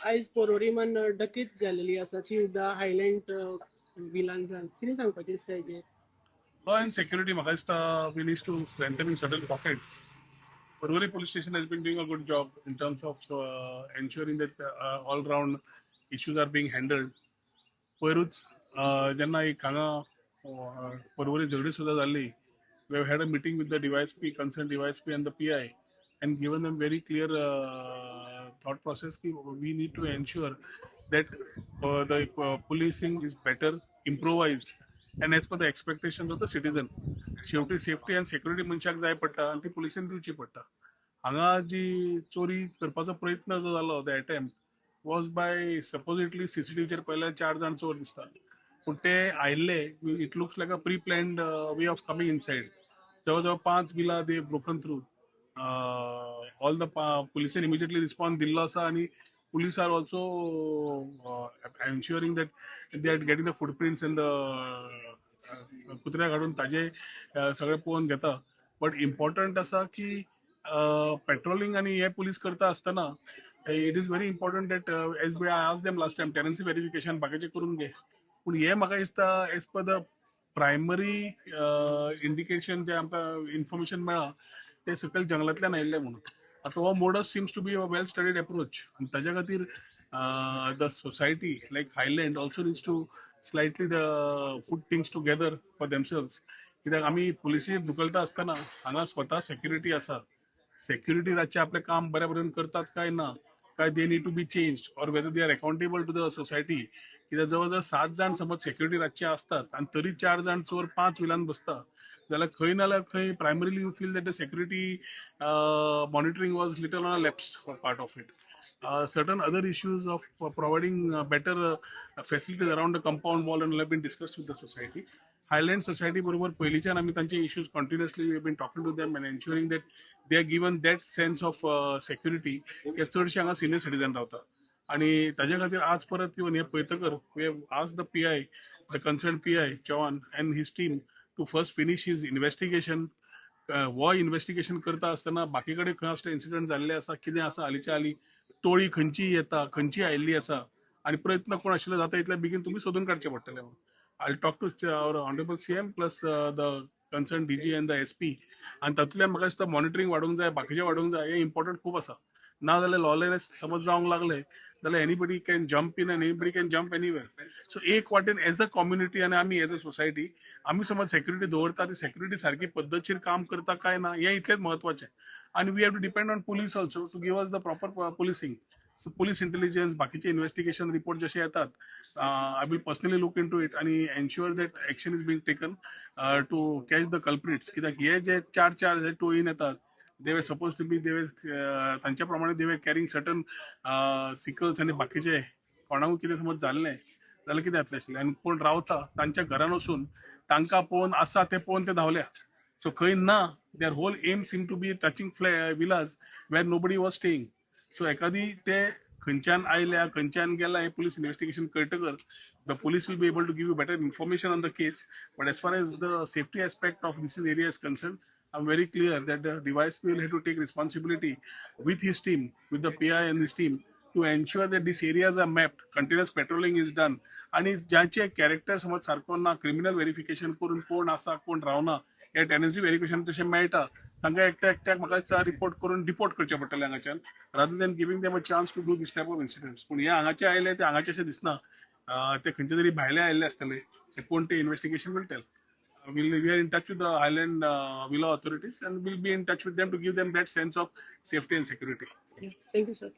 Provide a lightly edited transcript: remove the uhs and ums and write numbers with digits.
आयज पोरोरीमान डकीत जालेली आसा चिवदा हायलँड विलांजान कितें सांगपाचें दिसता हेजेर? Law and security, Maharashtra, we need to strengthen in certain pockets. Parvali police station has been doing a good job in terms of ensuring that all-round issues are being handled. पयरूच जेन्ना एक हांगा परवरी झगडी सुद्दां जाल्ली, we have had a meeting with the DYSP, concerned DYSP and the PI, and given them very clear thought process ki we need to ensure that the policing is better, improvised, and as per the expectations of the citizen. शेवटी safety and security मनशाक जाय पडटा आनी ती पुलिसांनी दिवची पडटा. हांगा जी चोरी करपाचो प्रयत्न जो जालो the attempt was by supposedly सीसीटीव्हीचेर पळयल्यार 4 जाण चोर दिसता. पूण ते आयिल्ले it looks like a pre planned way of coming inside. जवळ 5 बिला they broken through. All the पुलिसांनी इमिजिएटली रिस्पॉन्स दिल्लो आसा आनी police are also ensuring that they are getting the footprints and the कुत्र्या काढून ताजे सगळे पळोवन घेता. बट इम्पॉर्टंट असा की पेट्रोलिंग आणि हे पुलीस करता असताना it is very important that as we I urge them last time tenancy verification बाकीचे करून घे. पूण हे म्हाका दिसता as per the primary indication जे आमकां इन्फॉर्मेशन मेळ्ळा ते सकयल जंगलांतल्यान आयिल्ले म्हणून. आता हो modus seems to be a well studied approach आणि ताज्या खातीर the society like highland also needs to slightly the put things together for themselves. कित्याक आमी पुलिसी धुकलता आसतना हांगा स्वता सेक्युरिटी आसा. सेक्युरिटी रातचे आपलें काम बऱ्या भरून करतात काय ना, काय they need to be change or whether they are accountable to the society. कित्याक जवळ 7 जाण समज सेक्युरिटी रातचे असतात आणि तरी 4 जाण चोर 5 विलान बसता जाल्यार खंय ना जाल्यार खंय primarily you feel that the security monitoring was little on a lapsed part of it. Certain other issues of providing better facilities around the compound wall and have been discussed with the society. Highland Society बरोबर पयलींच्यान आमी तांचे issues continuously we have been talking to them and ensuring that they are given that sense of security हे चडशे हांगा senior citizen रावता. आणि ताजे खातीर आज परत येवन हे पळयतकर we have asked the PI, the concerned PI Chavan and his team to first finish his investigation. हो इन्व्हेस्टिगेशन करता असताना बाकी कडेन खंय असले इन्सिडेंट जाल्ले आसा कितें आसा हालींच्या हालीं टोळी खंयची येता खंयची आयिल्ली आसा आनी प्रयत्न कोण आशिल्लो जाता इतले बेगीन तुमी सोदून काडचे पडटले. I talk to our honourable CM plus the concern DG and the SP आनी तातूंतल्यान म्हाका दिसता मॉनिटरींग वाडोवंक जाय बाकीचें वाडोवंक जाय. हें इम्पॉर्टंट खूब आसा. ना जाल्यार लॉलेस समज जावंक लागले जाल्यार anybody can jump in and anybody can jump anywhere. So एक वाटेन एज अ कम्युनिटी आनी आमी एज अ सोसायटी आमी समज सेक्युरिटी दवरता ती सेक्युरिटी सारकी पद्धतशीर काम करता काय ना हे इतलेच महत्वाचें. आणि we have to depend on police also to give us the proper policing. So police intelligence बाकीचे इन्व्हेस्टिगेशन रिपोर्ट जसे येतात I will personally look into it आणि ensure that action is being taken to catch the culprits. कित्याक हे जे 4 जे टोळीन येतात they were suppose to be तांच्या प्रमाणे they were carrying certain sickles आणि बाकीचे कोणाक कितें समज जाल्लें जाल्यार कितें जातलें आशिल्लें. आनी कोण रावता तांच्या घरान वचून तांकां पळोवन आसा ते पळोवन ते धांवल्या. सो खंय ना there whole aim seem to be touching villages where nobody was staying. So एखादी ते खंयच्यान आयल्या खंयच्यान गेला हे पुलीस इन्व्हेस्टिगेशन कळटकर the police will be able to give you better information on the case. But as far as the safety aspect of this area is concerned, I'm very clear that the device will have to take responsibility with his team, with the PI and his team, to ensure that these areas are mapped, continuous patrolling is done. आणि ज्यांचे character समज सारको ना criminal verification करून कोण आसा कोण रावना हे टेनन्सी व्हेरिफिकेशन तशें मेळटा तांकां एकट्याक म्हाका दिसता रिपोर्ट करून डिपोर्ट करचे पडटले हांगाच्यान rather than giving them a chance to do this type of incidents. पूण हे हांगाचे आयले ते हांगाचे अशें दिसना. ते खंयचे तरी भायले आयिल्ले आसतले ते कोण ते investigation will tell. We are in touch with the Highland Villa authorities and we'll be in touch with them to give them that sense of safety and security. Thank you, sir.